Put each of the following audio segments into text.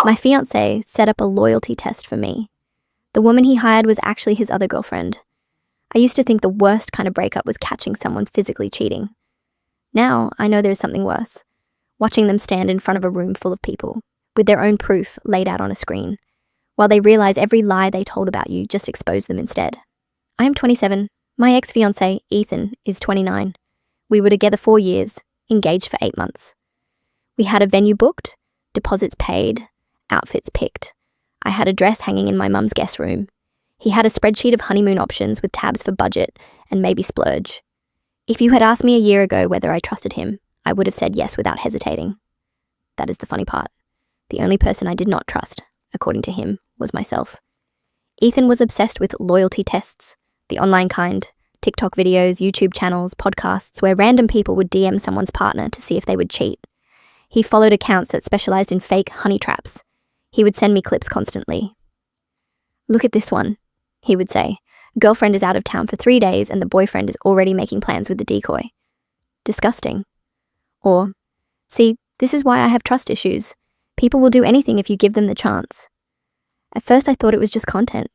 My fiancé set up a loyalty test for me. The woman he hired was actually his other girlfriend. I used to think the worst kind of breakup was catching someone physically cheating. Now I know there's something worse. Watching them stand in front of a room full of people, with their own proof laid out on a screen, while they realize every lie they told about you just exposed them instead. I am 27. My ex-fiancé, Ethan, is 29. We were together 4 years, engaged for 8 months. We had a venue booked, deposits paid, outfits picked. I had a dress hanging in my mum's guest room. He had a spreadsheet of honeymoon options with tabs for budget and maybe splurge. If you had asked me a year ago whether I trusted him, I would have said yes without hesitating. That is the funny part. The only person I did not trust, according to him, was myself. Ethan was obsessed with loyalty tests, the online kind, TikTok videos, YouTube channels, podcasts, where random people would DM someone's partner to see if they would cheat. He followed accounts that specialized in fake honey traps. He would send me clips constantly. "Look at this one," he would say. "Girlfriend is out of town for 3 days and the boyfriend is already making plans with the decoy. Disgusting." Or, "See, this is why I have trust issues. People will do anything if you give them the chance." At first I thought it was just content.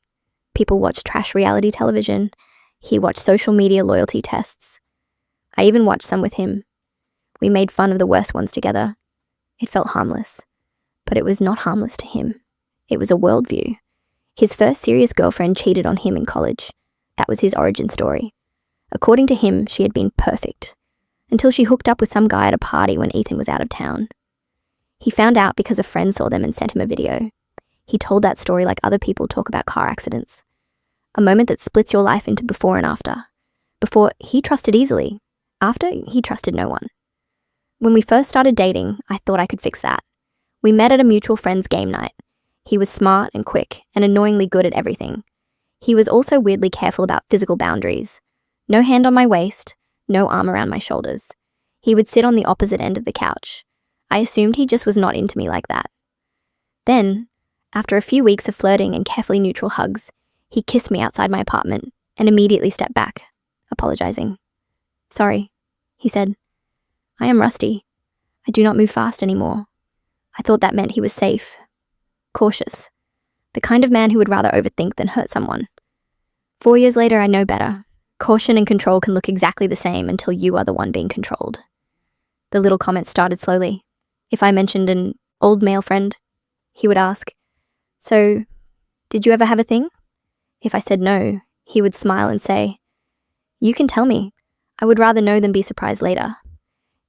People watch trash reality television. He watched social media loyalty tests. I even watched some with him. We made fun of the worst ones together. It felt harmless. But it was not harmless to him. It was a worldview. His first serious girlfriend cheated on him in college. That was his origin story. According to him, she had been perfect, until she hooked up with some guy at a party when Ethan was out of town. He found out because a friend saw them and sent him a video. He told that story like other people talk about car accidents. A moment that splits your life into before and after. Before, he trusted easily. After, he trusted no one. When we first started dating, I thought I could fix that. We met at a mutual friend's game night. He was smart and quick and annoyingly good at everything. He was also weirdly careful about physical boundaries. No hand on my waist, no arm around my shoulders. He would sit on the opposite end of the couch. I assumed he just was not into me like that. Then, after a few weeks of flirting and carefully neutral hugs, he kissed me outside my apartment and immediately stepped back, apologizing. "Sorry," he said. "I am rusty. I do not move fast anymore." I thought that meant he was safe, cautious, the kind of man who would rather overthink than hurt someone. 4 years later, I know better. Caution and control can look exactly the same until you are the one being controlled. The little comments started slowly. If I mentioned an old male friend, he would ask, "So, did you ever have a thing?" If I said no, he would smile and say, "You can tell me. I would rather know than be surprised later."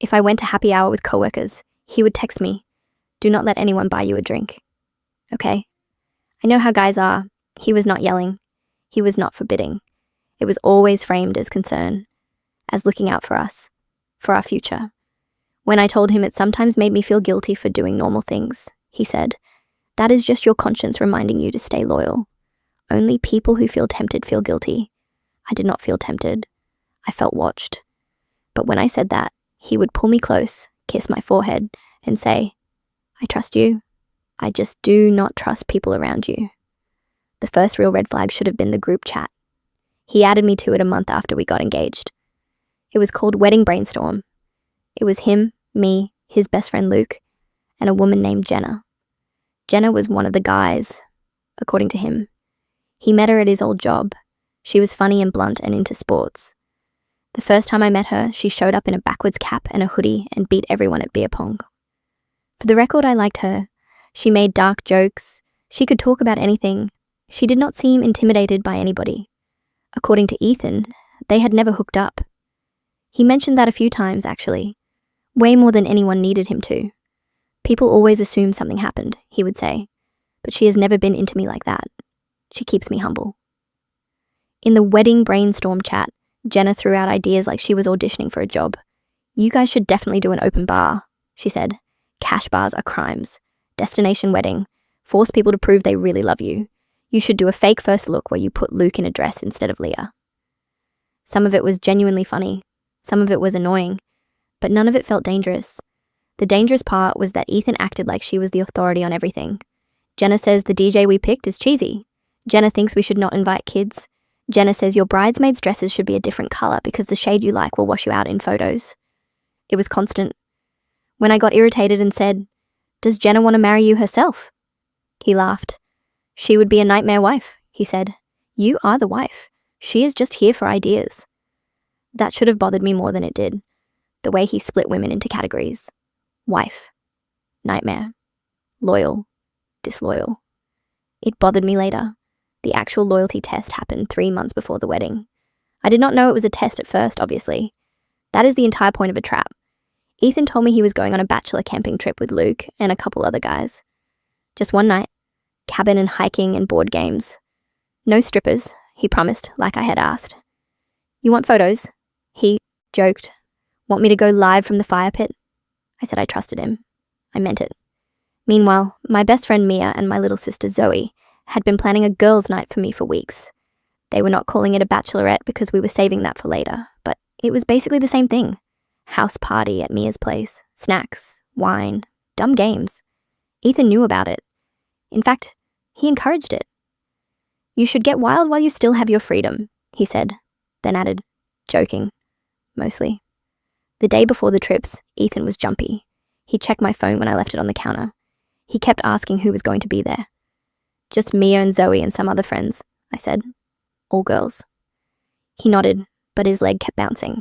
If I went to happy hour with coworkers, he would text me, "Do not let anyone buy you a drink." Okay. I know how guys are. He was not yelling. He was not forbidding. It was always framed as concern, as looking out for us, for our future. When I told him it sometimes made me feel guilty for doing normal things, he said, "That is just your conscience reminding you to stay loyal. Only people who feel tempted feel guilty." I did not feel tempted. I felt watched. But when I said that, he would pull me close, kiss my forehead, and say, "I trust you. I just do not trust people around you." The first real red flag should have been the group chat. He added me to it a month after we got engaged. It was called Wedding Brainstorm. It was him, me, his best friend Luke, and a woman named Jenna. Jenna was one of the guys, according to him. He met her at his old job. She was funny and blunt and into sports. The first time I met her, she showed up in a backwards cap and a hoodie and beat everyone at beer pong. For the record, I liked her. She made dark jokes. She could talk about anything. She did not seem intimidated by anybody. According to Ethan, they had never hooked up. He mentioned that a few times, actually. Way more than anyone needed him to. "People always assume something happened," he would say. "But she has never been into me like that. She keeps me humble." In the Wedding Brainstorm chat, Jenna threw out ideas like she was auditioning for a job. "You guys should definitely do an open bar," she said. "Cash bars are crimes. Destination wedding. Force people to prove they really love you. You should do a fake first look where you put Luke in a dress instead of Leah." Some of it was genuinely funny. Some of it was annoying. But none of it felt dangerous. The dangerous part was that Ethan acted like she was the authority on everything. Jenna says the DJ we picked is cheesy. Jenna thinks we should not invite kids. Jenna says your bridesmaids' dresses should be a different color because the shade you like will wash you out in photos. It was constant. When I got irritated and said, "Does Jenna want to marry you herself?" He laughed. She would be a nightmare wife, he said. You are the wife. She is just here for ideas. That should have bothered me more than it did. The way he split women into categories. Wife. Nightmare. Loyal. Disloyal. It bothered me later. The actual loyalty test happened 3 months before the wedding. I did not know it was a test at first, obviously. That is the entire point of a trap. Ethan told me he was going on a bachelor camping trip with Luke and a couple other guys. Just one night. Cabin and hiking and board games. No strippers, he promised, like I had asked. You want photos? He joked. Want me to go live from the fire pit? I said I trusted him. I meant it. Meanwhile, my best friend Mia and my little sister Zoe had been planning a girls' night for me for weeks. They were not calling it a bachelorette because we were saving that for later, but it was basically the same thing. House party at Mia's place, snacks, wine, dumb games. Ethan knew about it. In fact, he encouraged it. You should get wild while you still have your freedom, he said, then added, joking, mostly. The day before the trips, Ethan was jumpy. He checked my phone when I left it on the counter. He kept asking who was going to be there. Just Mia and Zoe and some other friends, I said. All girls. He nodded, but his leg kept bouncing.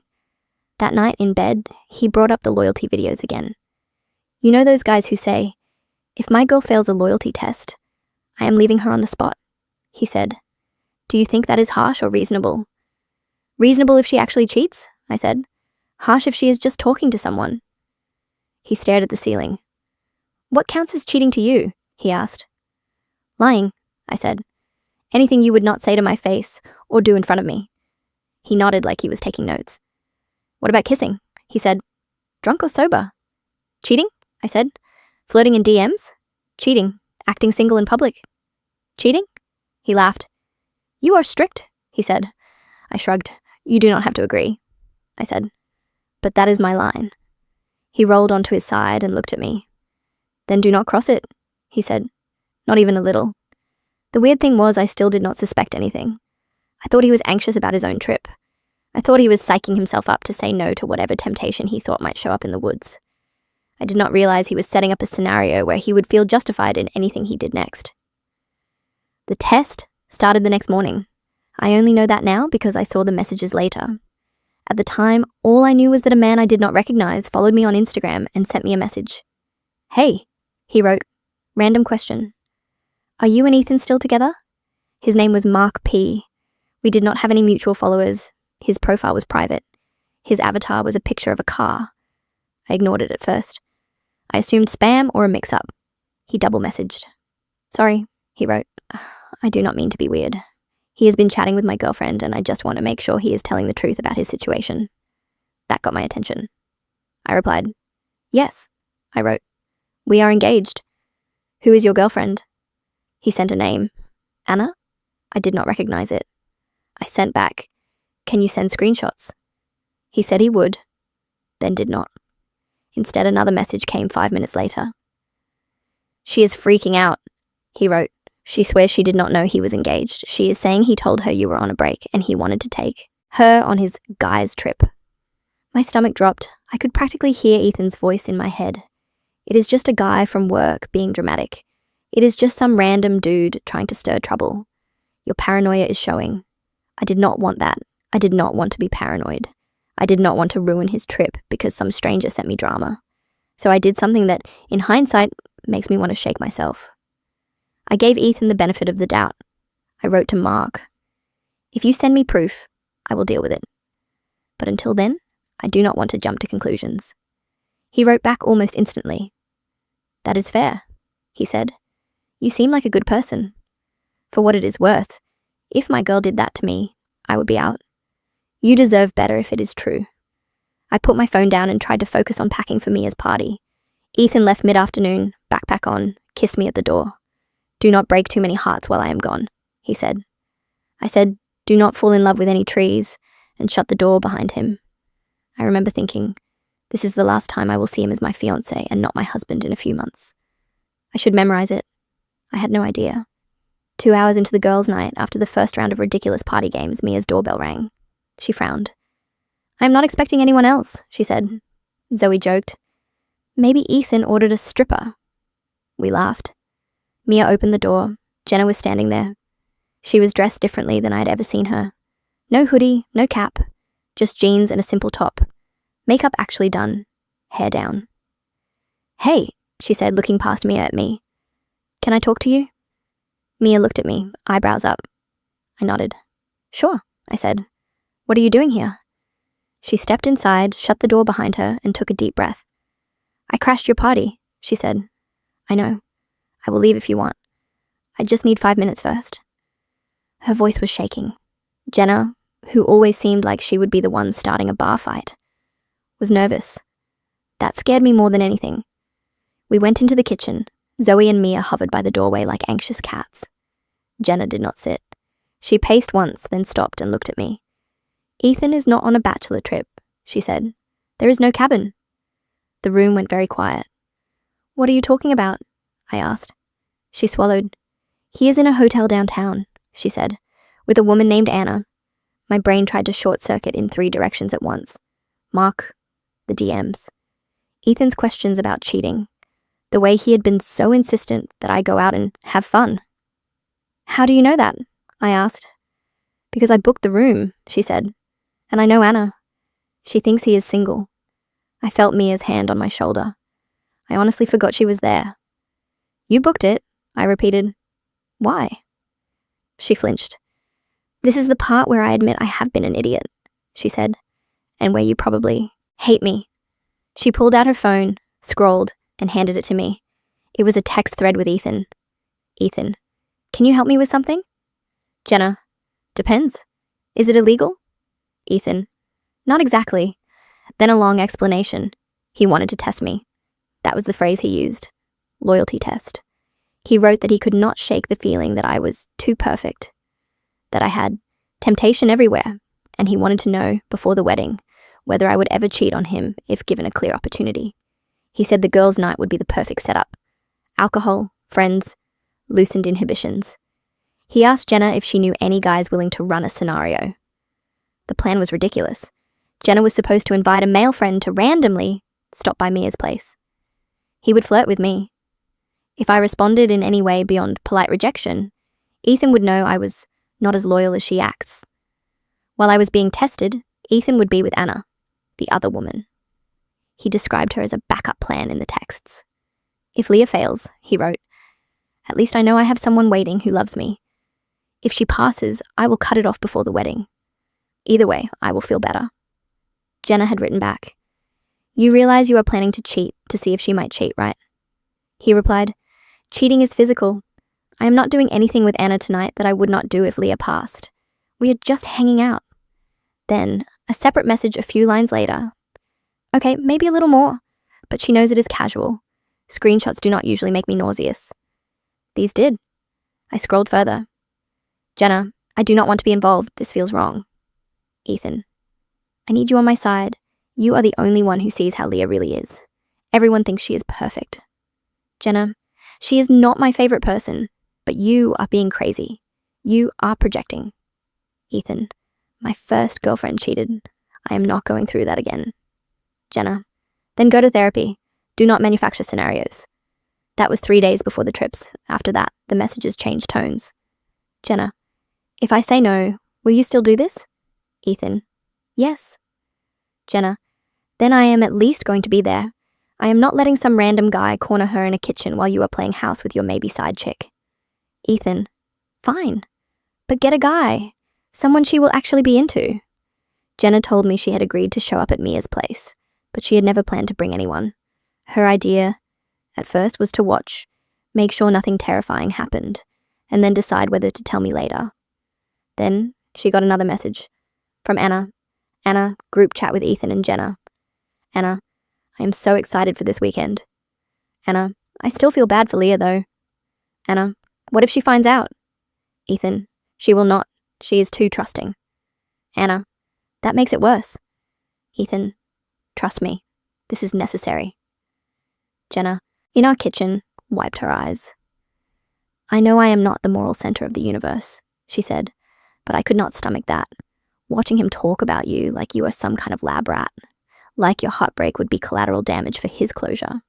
That night in bed, he brought up the loyalty videos again. You know those guys who say, if my girl fails a loyalty test, I am leaving her on the spot, he said. Do you think that is harsh or reasonable? Reasonable if she actually cheats, I said. Harsh if she is just talking to someone. He stared at the ceiling. What counts as cheating to you? He asked. Lying, I said. Anything you would not say to my face or do in front of me. He nodded like he was taking notes. What about kissing? He said. Drunk or sober? Cheating? I said. Flirting in DMs? Cheating. Acting single in public? Cheating? He laughed. You are strict, he said. I shrugged. You do not have to agree, I said. But that is my line. He rolled onto his side and looked at me. Then do not cross it, he said. Not even a little. The weird thing was I still did not suspect anything. I thought he was anxious about his own trip. I thought he was psyching himself up to say no to whatever temptation he thought might show up in the woods. I did not realize he was setting up a scenario where he would feel justified in anything he did next. The test started the next morning. I only know that now because I saw the messages later. At the time, all I knew was that a man I did not recognize followed me on Instagram and sent me a message. Hey, he wrote, random question. Are you and Ethan still together? His name was Mark P. We did not have any mutual followers. His profile was private. His avatar was a picture of a car. I ignored it at first. I assumed spam or a mix-up. He double-messaged. Sorry, he wrote. I do not mean to be weird. He has been chatting with my girlfriend and I just want to make sure he is telling the truth about his situation. That got my attention. I replied, yes, I wrote. We are engaged. Who is your girlfriend? He sent a name. Anna? I did not recognize it. I sent back, can you send screenshots? He said he would, then did not. Instead, another message came 5 minutes later. She is freaking out, he wrote. She swears she did not know he was engaged. She is saying he told her you were on a break and he wanted to take her on his guy's trip. My stomach dropped. I could practically hear Ethan's voice in my head. It is just a guy from work being dramatic. It is just some random dude trying to stir trouble. Your paranoia is showing. I did not want that. I did not want to be paranoid. I did not want to ruin his trip because some stranger sent me drama. So I did something that, in hindsight, makes me want to shake myself. I gave Ethan the benefit of the doubt. I wrote to Mark, if you send me proof, I will deal with it. But until then, I do not want to jump to conclusions. He wrote back almost instantly. That is fair, he said. You seem like a good person. For what it is worth, if my girl did that to me, I would be out. You deserve better if it is true. I put my phone down and tried to focus on packing for Mia's party. Ethan left mid-afternoon, backpack on, kissed me at the door. Do not break too many hearts while I am gone, he said. I said, do not fall in love with any trees, and shut the door behind him. I remember thinking, this is the last time I will see him as my fiancé and not my husband in a few months. I should memorize it. I had no idea. 2 hours into the girls' night, after the first round of ridiculous party games, Mia's doorbell rang. She frowned. I am not expecting anyone else, she said. Zoe joked. Maybe Ethan ordered a stripper. We laughed. Mia opened the door. Jenna was standing there. She was dressed differently than I'd ever seen her. No hoodie, no cap, just jeans and a simple top. Makeup actually done. Hair down. "Hey," she said, looking past Mia at me. "Can I talk to you?" Mia looked at me, eyebrows up. I nodded. "Sure," I said. "What are you doing here?" She stepped inside, shut the door behind her, and took a deep breath. "I crashed your party," she said. "I know. I will leave if you want. I just need 5 minutes first." Her voice was shaking. Jenna, who always seemed like she would be the one starting a bar fight, was nervous. That scared me more than anything. We went into the kitchen. Zoe and Mia hovered by the doorway like anxious cats. Jenna did not sit. She paced once, then stopped and looked at me. "Ethan is not on a bachelor trip," she said. "There is no cabin." The room went very quiet. "What are you talking about?" I asked. She swallowed. "He is in a hotel downtown," she said, "with a woman named Anna." My brain tried to short-circuit in 3 directions at once. Mark, the DMs, Ethan's questions about cheating, the way he had been so insistent that I go out and have fun. "How do you know that?" I asked. "Because I booked the room," she said. "And I know Anna. She thinks he is single." I felt Mia's hand on my shoulder. I honestly forgot she was there. "You booked it," I repeated. "Why?" She flinched. "This is the part where I admit I have been an idiot," she said, "and where you probably hate me." She pulled out her phone, scrolled, and handed it to me. It was a text thread with Ethan. "Ethan, can you help me with something?" Jenna, "Depends. Is it illegal?" Ethan, "Not exactly." Then a long explanation. He wanted to test me. That was the phrase he used. Loyalty test. He wrote that he could not shake the feeling that I was too perfect, that I had temptation everywhere, and he wanted to know, before the wedding, whether I would ever cheat on him if given a clear opportunity. He said the girls' night would be the perfect setup. Alcohol, friends, loosened inhibitions. He asked Jenna if she knew any guys willing to run a scenario. The plan was ridiculous. Jenna was supposed to invite a male friend to randomly stop by Mia's place. He would flirt with me. If I responded in any way beyond polite rejection, Ethan would know I was not as loyal as she acts. While I was being tested, Ethan would be with Anna, the other woman. He described her as a backup plan in the texts. "If Leah fails," he wrote, "at least I know I have someone waiting who loves me. If she passes, I will cut it off before the wedding. Either way, I will feel better." Jenna had written back, "You realize you are planning to cheat to see if she might cheat, right?" He replied, "Cheating is physical. I am not doing anything with Anna tonight that I would not do if Leah passed. We are just hanging out." Then, a separate message a few lines later. "Okay, maybe a little more, but she knows it is casual. Screenshots do not usually make me nauseous." These did. I scrolled further. "Jenna, I do not want to be involved. This feels wrong." Ethan, "I need you on my side. You are the only one who sees how Leah really is. Everyone thinks she is perfect." Jenna, "She is not my favorite person, but you are being crazy. You are projecting." Ethan, "My first girlfriend cheated. I am not going through that again." Jenna, "Then go to therapy. Do not manufacture scenarios." That was 3 days before the trips. After that, the messages changed tones. Jenna, "If I say no, will you still do this?" Ethan, "Yes." Jenna, "Then I am at least going to be there. I am not letting some random guy corner her in a kitchen while you are playing house with your maybe side chick." Ethan, "Fine. But get a guy. Someone she will actually be into." Jenna told me she had agreed to show up at Mia's place, but she had never planned to bring anyone. Her idea, at first, was to watch, make sure nothing terrifying happened, and then decide whether to tell me later. Then she got another message from Anna. Anna, group chat with Ethan and Jenna. Anna, "I am so excited for this weekend." Anna, "I still feel bad for Leah though." Anna, "What if she finds out?" Ethan, "She will not. She is too trusting." Anna, "That makes it worse." Ethan, "Trust me. This is necessary." Jenna, in our kitchen, wiped her eyes. "I know I am not the moral center of the universe," she said, "but I could not stomach that. Watching him talk about you like you are some kind of lab rat. Like your heartbreak would be collateral damage for his closure."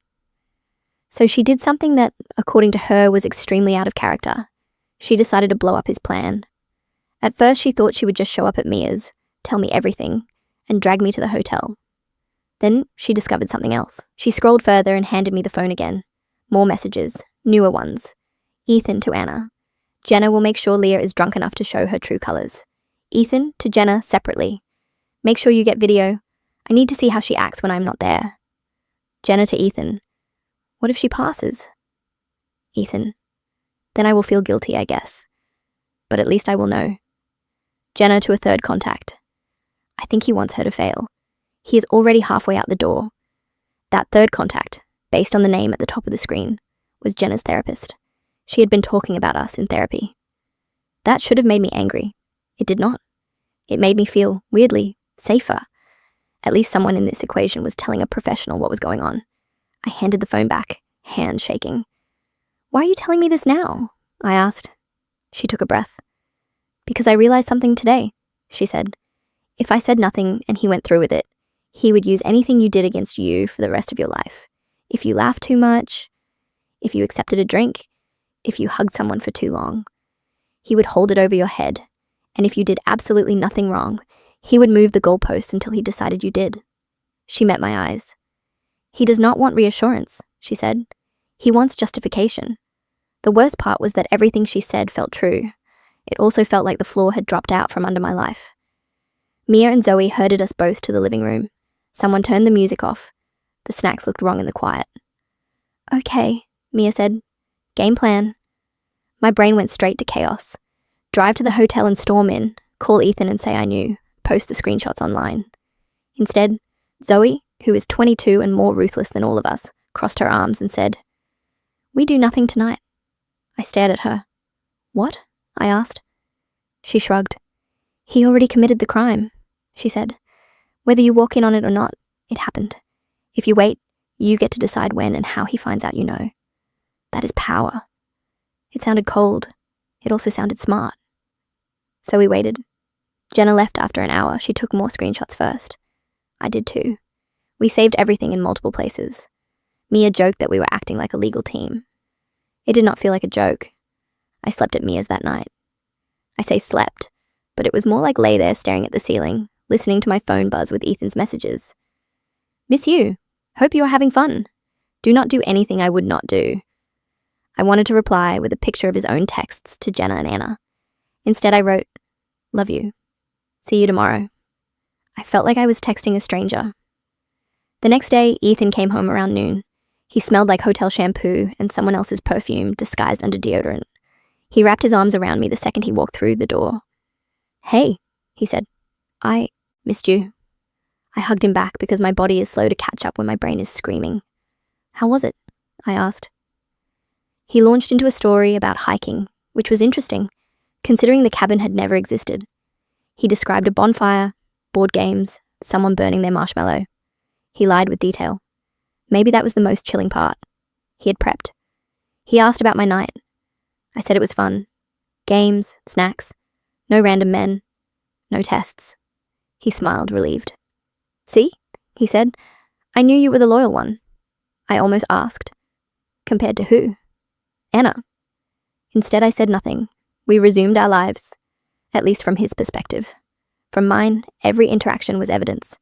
So she did something that, according to her, was extremely out of character. She decided to blow up his plan. At first, she thought she would just show up at Mia's, tell me everything, and drag me to the hotel. Then she discovered something else. She scrolled further and handed me the phone again. More messages, newer ones. Ethan to Anna. Jenna will make sure Leah is drunk enough to show her true colors. Ethan to Jenna separately. Make sure you get video. I need to see how she acts when I'm not there. Jenna to Ethan. What if she passes? Ethan. Then I will feel guilty, I guess. But at least I will know. Jenna to a third contact. I think he wants her to fail. He is already halfway out the door. That third contact, based on the name at the top of the screen, was Jenna's therapist. She had been talking about us in therapy. That should have made me angry. It did not. It made me feel, weirdly, safer. At least someone in this equation was telling a professional what was going on. I handed the phone back, hand shaking. Why are you telling me this now? I asked. She took a breath. Because I realized something today, she said. If I said nothing and he went through with it, he would use anything you did against you for the rest of your life. If you laughed too much, if you accepted a drink, if you hugged someone for too long. He would hold it over your head, and if you did absolutely nothing wrong, he would move the goalpost until he decided you did. She met my eyes. He does not want reassurance, she said. He wants justification. The worst part was that everything she said felt true. It also felt like the floor had dropped out from under my life. Mia and Zoe herded us both to the living room. Someone turned the music off. The snacks looked wrong in the quiet. Okay, Mia said. Game plan. My brain went straight to chaos. Drive to the hotel and storm in, call Ethan and say I knew, post the screenshots online. Instead, Zoe, who is 22 and more ruthless than all of us, crossed her arms and said, We do nothing tonight. I stared at her. What? I asked. She shrugged. He already committed the crime, she said. Whether you walk in on it or not, it happened. If you wait, you get to decide when and how he finds out you know. That is power. It sounded cold. It also sounded smart. So we waited. Jenna left after an hour. She took more screenshots first. I did too. We saved everything in multiple places. Mia joked that we were acting like a legal team. It did not feel like a joke. I slept at Mia's that night. I say slept, but it was more like lay there staring at the ceiling, listening to my phone buzz with Ethan's messages. Miss you. Hope you are having fun. Do not do anything I would not do. I wanted to reply with a picture of his own texts to Jenna and Anna. Instead, I wrote, Love you. See you tomorrow. I felt like I was texting a stranger. The next day, Ethan came home around noon. He smelled like hotel shampoo and someone else's perfume disguised under deodorant. He wrapped his arms around me the second he walked through the door. Hey, he said. I missed you. I hugged him back because my body is slow to catch up when my brain is screaming. How was it? I asked. He launched into a story about hiking, which was interesting, considering the cabin had never existed. He described a bonfire, board games, someone burning their marshmallow. He lied with detail. Maybe that was the most chilling part. He had prepped. He asked about my night. I said it was fun. Games, snacks, no random men, no tests. He smiled, relieved. See? He said. I knew you were the loyal one. I almost asked. Compared to who? Anna. Instead, I said nothing. We resumed our lives, at least from his perspective. From mine, every interaction was evidence.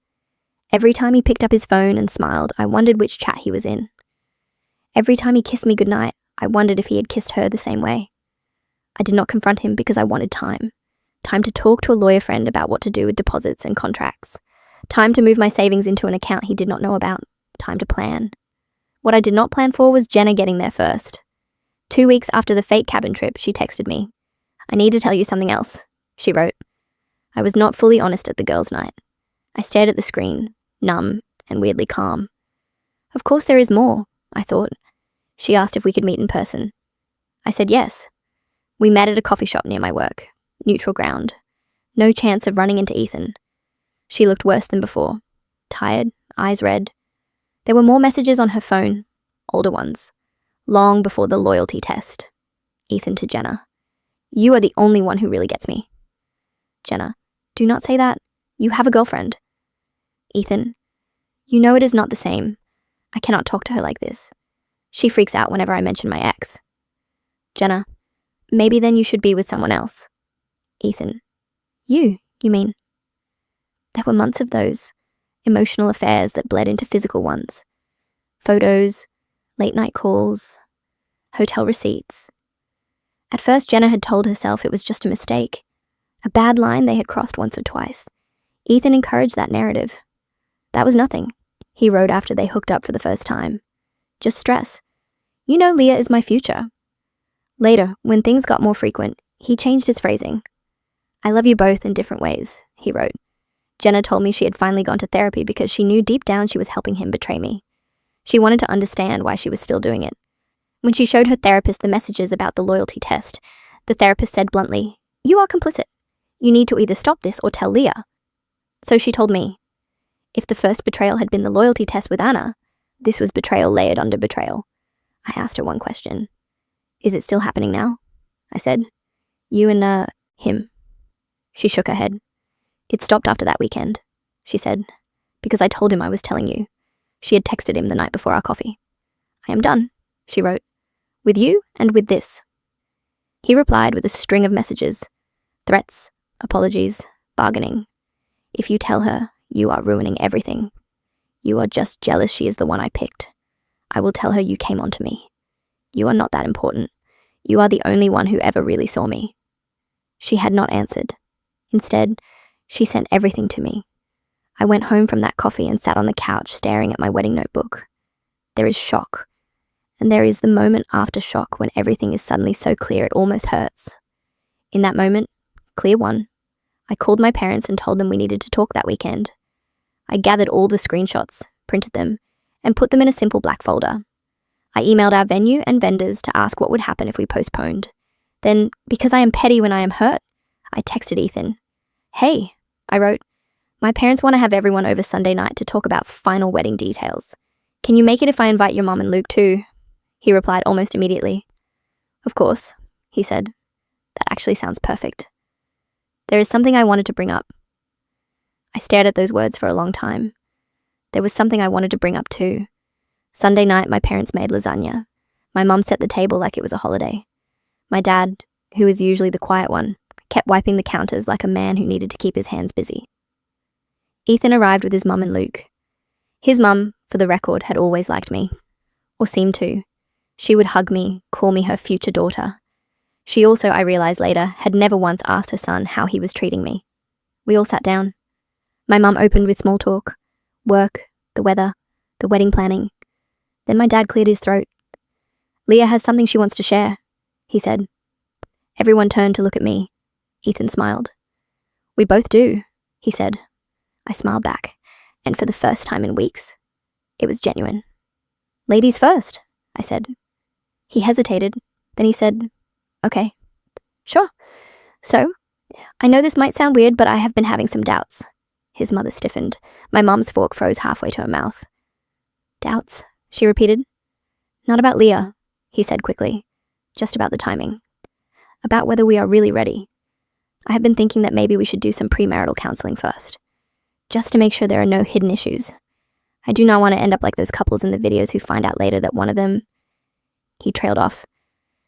Every time he picked up his phone and smiled, I wondered which chat he was in. Every time he kissed me goodnight, I wondered if he had kissed her the same way. I did not confront him because I wanted time. Time to talk to a lawyer friend about what to do with deposits and contracts. Time to move my savings into an account he did not know about. Time to plan. What I did not plan for was Jenna getting there first. 2 weeks after the fake cabin trip, she texted me. I need to tell you something else, she wrote. I was not fully honest at the girls' night. I stared at the screen, numb and weirdly calm. Of course there is more, I thought. She asked if we could meet in person. I said yes. We met at a coffee shop near my work. Neutral ground. No chance of running into Ethan. She looked worse than before. Tired, eyes red. There were more messages on her phone, older ones. Long before the loyalty test. Ethan to Jenna. You are the only one who really gets me. Jenna. Do not say that. You have a girlfriend. Ethan. You know it is not the same. I cannot talk to her like this. She freaks out whenever I mention my ex. Jenna, maybe then you should be with someone else. Ethan, you mean? There were months of those emotional affairs that bled into physical ones. Photos, late night calls, hotel receipts. At first, Jenna had told herself it was just a mistake, a bad line they had crossed once or twice. Ethan encouraged that narrative. That was nothing, he wrote after they hooked up for the first time. Just stress. You know Leah is my future. Later, when things got more frequent, he changed his phrasing. I love you both in different ways, he wrote. Jenna told me she had finally gone to therapy because she knew deep down she was helping him betray me. She wanted to understand why she was still doing it. When she showed her therapist the messages about the loyalty test, the therapist said bluntly, "You are complicit. You need to either stop this or tell Leah." So she told me. If the first betrayal had been the loyalty test with Anna, this was betrayal layered under betrayal. I asked her one question. Is it still happening now? I said. You and, him. She shook her head. It stopped after that weekend, she said, because I told him I was telling you. She had texted him the night before our coffee. I am done, she wrote, with you and with this. He replied with a string of messages, threats, apologies, bargaining. If you tell her, you are ruining everything. You are just jealous she is the one I picked. I will tell her you came onto me. You are not that important. You are the only one who ever really saw me. She had not answered. Instead, she sent everything to me. I went home from that coffee and sat on the couch staring at my wedding notebook. There is shock. And there is the moment after shock when everything is suddenly so clear it almost hurts. In that moment, clear one, I called my parents and told them we needed to talk that weekend. I gathered all the screenshots, printed them, and put them in a simple black folder. I emailed our venue and vendors to ask what would happen if we postponed. Then, because I am petty when I am hurt, I texted Ethan. Hey, I wrote, my parents want to have everyone over Sunday night to talk about final wedding details. Can you make it if I invite your mom and Luke too? He replied almost immediately. Of course, he said. That actually sounds perfect. There is something I wanted to bring up. I stared at those words for a long time. There was something I wanted to bring up too. Sunday night, my parents made lasagna. My mum set the table like it was a holiday. My dad, who is usually the quiet one, kept wiping the counters like a man who needed to keep his hands busy. Ethan arrived with his mum and Luke. His mum, for the record, had always liked me. Or seemed to. She would hug me, call me her future daughter. She also, I realized later, had never once asked her son how he was treating me. We all sat down. My mum opened with small talk. Work, the weather, the wedding planning. Then my dad cleared his throat. Leah has something she wants to share, he said. Everyone turned to look at me. Ethan smiled. We both do, he said. I smiled back, and for the first time in weeks, it was genuine. Ladies first, I said. He hesitated, then he said, okay, sure. So, I know this might sound weird, but I have been having some doubts. His mother stiffened. My mum's fork froze halfway to her mouth. Doubts, she repeated. Not about Leah, he said quickly. Just about the timing. About whether we are really ready. I have been thinking that maybe we should do some premarital counseling first. Just to make sure there are no hidden issues. I do not want to end up like those couples in the videos who find out later that one of them... He trailed off,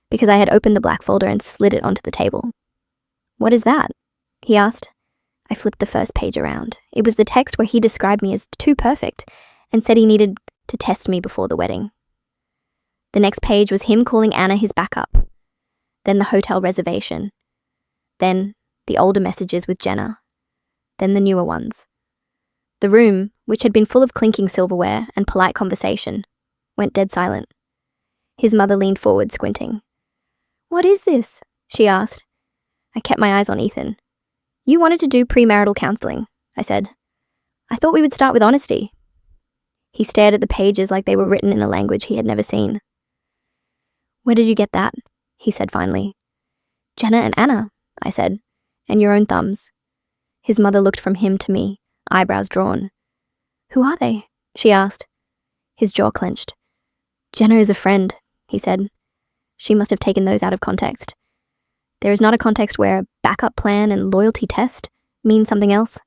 because I had opened the black folder and slid it onto the table. What is that? He asked. I flipped the first page around. It was the text where he described me as too perfect and said he needed to test me before the wedding. The next page was him calling Anna his backup. Then the hotel reservation. Then the older messages with Jenna. Then the newer ones. The room, which had been full of clinking silverware and polite conversation, went dead silent. His mother leaned forward, squinting. What is this? She asked. I kept my eyes on Ethan. You wanted to do premarital counseling, I said. I thought we would start with honesty. He stared at the pages like they were written in a language he had never seen. Where did you get that? He said finally. Jenna and Anna, I said, and your own thumbs. His mother looked from him to me, eyebrows drawn. Who are they? She asked. His jaw clenched. Jenna is a friend, he said. She must have taken those out of context. There is not a context where a backup plan and loyalty test mean something else,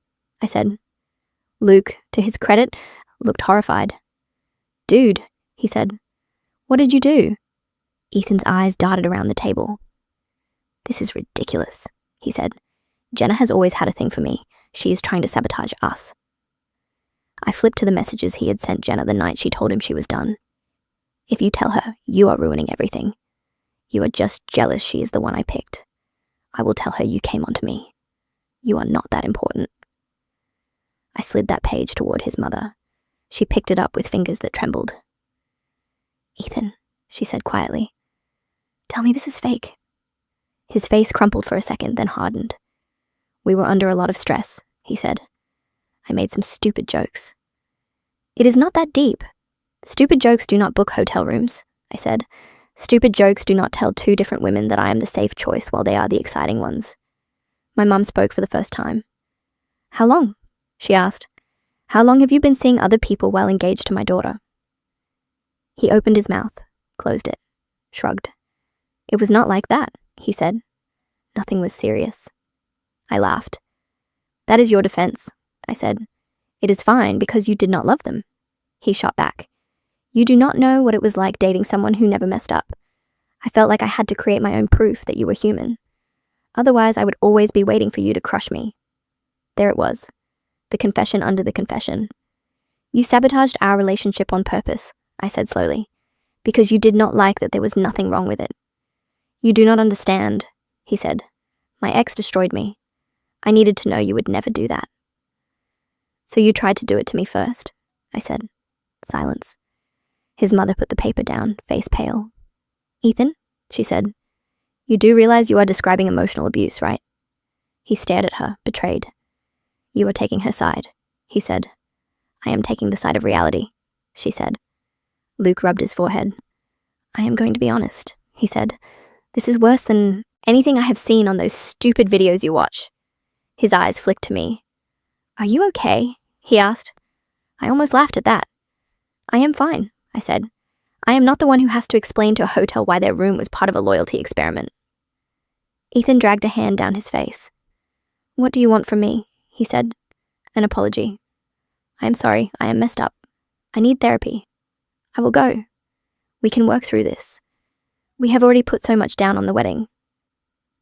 I said. Luke, to his credit, looked horrified. Dude, he said. What did you do? Ethan's eyes darted around the table. This is ridiculous, he said. Jenna has always had a thing for me. She is trying to sabotage us. I flipped to the messages he had sent Jenna the night she told him she was done. If you tell her, you are ruining everything. You are just jealous she is the one I picked. I will tell her you came onto me. You are not that important. I slid that page toward his mother. She picked it up with fingers that trembled. Ethan, she said quietly, tell me this is fake. His face crumpled for a second, then hardened. We were under a lot of stress, he said. I made some stupid jokes. It is not that deep. Stupid jokes do not book hotel rooms, I said. Stupid jokes do not tell two different women that I am the safe choice while they are the exciting ones. My mum spoke for the first time. How long? She asked. How long have you been seeing other people while engaged to my daughter? He opened his mouth, closed it, shrugged. It was not like that, he said. Nothing was serious. I laughed. That is your defense, I said. It is fine because you did not love them. He shot back. You do not know what it was like dating someone who never messed up. I felt like I had to create my own proof that you were human. Otherwise, I would always be waiting for you to crush me. There it was. The confession under the confession. You sabotaged our relationship on purpose, I said slowly, because you did not like that there was nothing wrong with it. You do not understand, he said. My ex destroyed me. I needed to know you would never do that. So you tried to do it to me first, I said. Silence. His mother put the paper down, face pale. Ethan, she said, you do realize you are describing emotional abuse, right? He stared at her, betrayed. You are taking her side, he said. I am taking the side of reality, she said. Luke rubbed his forehead. I am going to be honest, he said. This is worse than anything I have seen on those stupid videos you watch. His eyes flicked to me. Are you okay? He asked. I almost laughed at that. I am fine, I said. I am not the one who has to explain to a hotel why their room was part of a loyalty experiment. Ethan dragged a hand down his face. What do you want from me? He said. An apology. I am sorry, I am messed up. I need therapy. I will go. We can work through this. We have already put so much down on the wedding.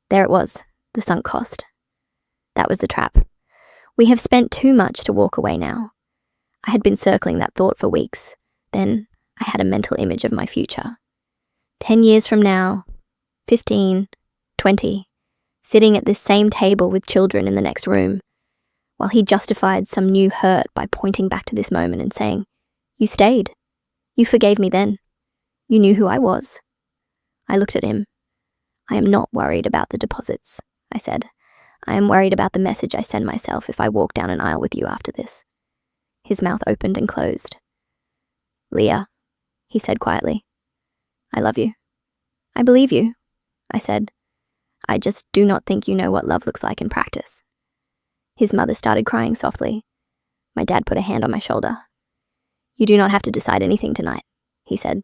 There it was, the sunk cost. That was the trap. We have spent too much to walk away now. I had been circling that thought for weeks. Then I had a mental image of my future. 10 years from now, 15, 20, sitting at this same table with children in the next room, while he justified some new hurt by pointing back to this moment and saying, You stayed. You forgave me then. You knew who I was. I looked at him. I am not worried about the deposits, I said. I am worried about the message I send myself if I walk down an aisle with you after this. His mouth opened and closed. Leah, he said quietly. I love you. I believe you, I said. I just do not think you know what love looks like in practice. His mother started crying softly. My dad put a hand on my shoulder. You do not have to decide anything tonight, he said.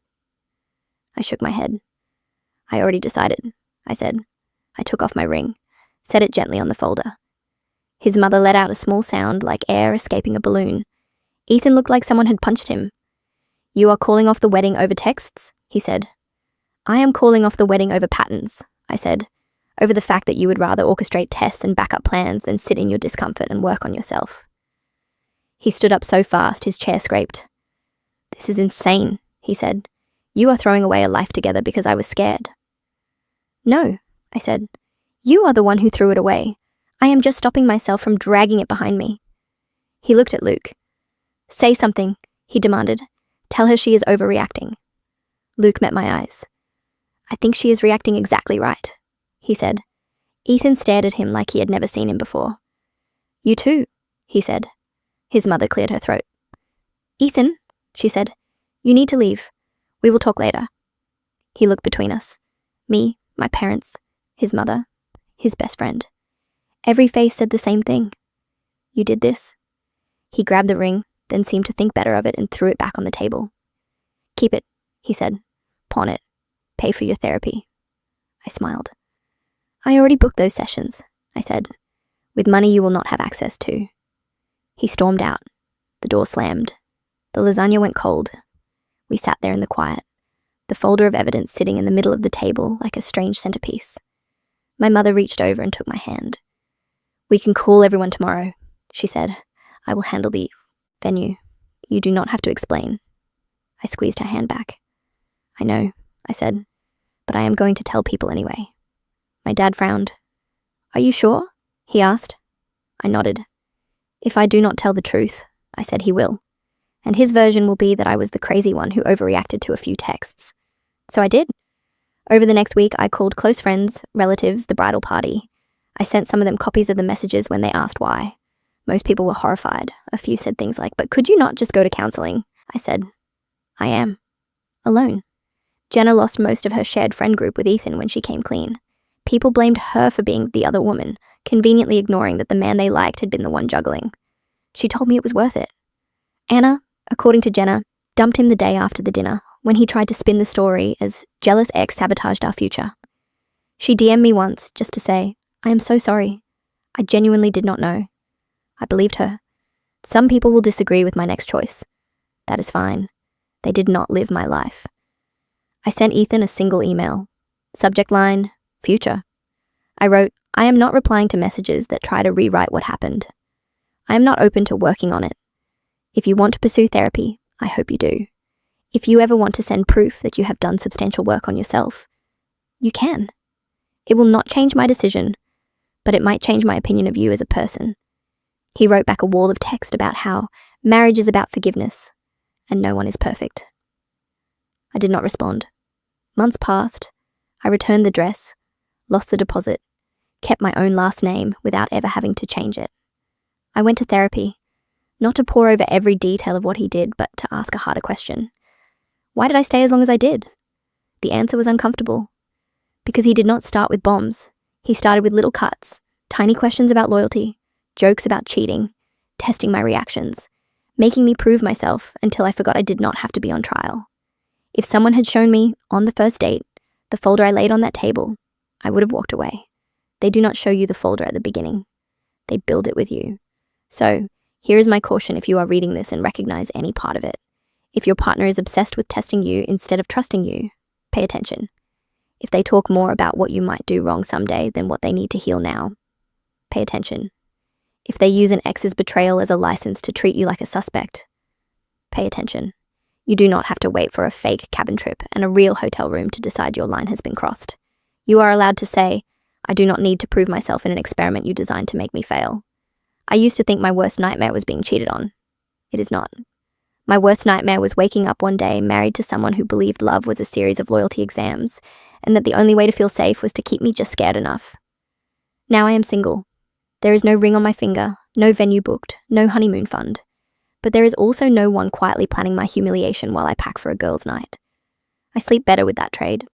I shook my head. I already decided, I said. I took off my ring, set it gently on the folder. His mother let out a small sound like air escaping a balloon. Ethan looked like someone had punched him. You are calling off the wedding over texts, he said. I am calling off the wedding over patterns, I said, over the fact that you would rather orchestrate tests and backup plans than sit in your discomfort and work on yourself. He stood up so fast his chair scraped. This is insane, he said. You are throwing away a life together because I was scared. No, I said. You are the one who threw it away. I am just stopping myself from dragging it behind me. He looked at Luke. Say something, he demanded. Tell her she is overreacting. Luke met my eyes. I think she is reacting exactly right, he said. Ethan stared at him like he had never seen him before. You too, he said. His mother cleared her throat. Ethan, she said, you need to leave. We will talk later. He looked between us. Me, my parents, his mother, his best friend. Every face said the same thing. You did this. He grabbed the ring, then seemed to think better of it and threw it back on the table. Keep it, he said. Pawn it. Pay for your therapy. I smiled. I already booked those sessions, I said. With money you will not have access to. He stormed out. The door slammed. The lasagna went cold. We sat there in the quiet. the folder of evidence sitting in the middle of the table like a strange centerpiece. My mother reached over and took my hand. "We can call everyone tomorrow," she said. "I will handle the venue. You do not have to explain." I squeezed her hand back. "I know," I said, "but I am going to tell people anyway." My dad frowned. "Are you sure?" he asked. I nodded. "If I do not tell the truth," I said, "he will. And his version will be that I was the crazy one who overreacted to a few texts." So I did. Over the next week, I called close friends, relatives, the bridal party. I sent some of them copies of the messages when they asked why. Most people were horrified. A few said things like, "But could you not just go to counseling?" I said, "I am. Alone." Jenna lost most of her shared friend group with Ethan when she came clean. People blamed her for being the other woman, conveniently ignoring that the man they liked had been the one juggling. She told me it was worth it. Anna, according to Jenna, dumped him the day after the dinner when he tried to spin the story as jealous ex sabotaged our future. She DM'd me once just to say, "I am so sorry. I genuinely did not know." I believed her. Some people will disagree with my next choice. That is fine. They did not live my life. I sent Ethan a single email. Subject line, future. I wrote, "I am not replying to messages that try to rewrite what happened. I am not open to working on it. If you want to pursue therapy, I hope you do. If you ever want to send proof that you have done substantial work on yourself, you can. It will not change my decision, but it might change my opinion of you as a person." He wrote back a wall of text about how marriage is about forgiveness, and no one is perfect. I did not respond. Months passed. I returned the dress, lost the deposit, kept my own last name without ever having to change it. I went to therapy, not to pore over every detail of what he did, but to ask a harder question. Why did I stay as long as I did? The answer was uncomfortable. Because he did not start with bombs. He started with little cuts, tiny questions about loyalty, jokes about cheating, testing my reactions, making me prove myself until I forgot I did not have to be on trial. If someone had shown me, on the first date, the folder I laid on that table, I would have walked away. They do not show you the folder at the beginning. They build it with you. So, here is my caution if you are reading this and recognize any part of it. If your partner is obsessed with testing you instead of trusting you, pay attention. If they talk more about what you might do wrong someday than what they need to heal now, pay attention. If they use an ex's betrayal as a license to treat you like a suspect, pay attention. You do not have to wait for a fake cabin trip and a real hotel room to decide your line has been crossed. You are allowed to say, "I do not need to prove myself in an experiment you designed to make me fail." I used to think my worst nightmare was being cheated on. It is not. My worst nightmare was waking up one day married to someone who believed love was a series of loyalty exams, and that the only way to feel safe was to keep me just scared enough. Now I am single. There is no ring on my finger, no venue booked, no honeymoon fund. But there is also no one quietly planning my humiliation while I pack for a girls' night. I sleep better with that trade.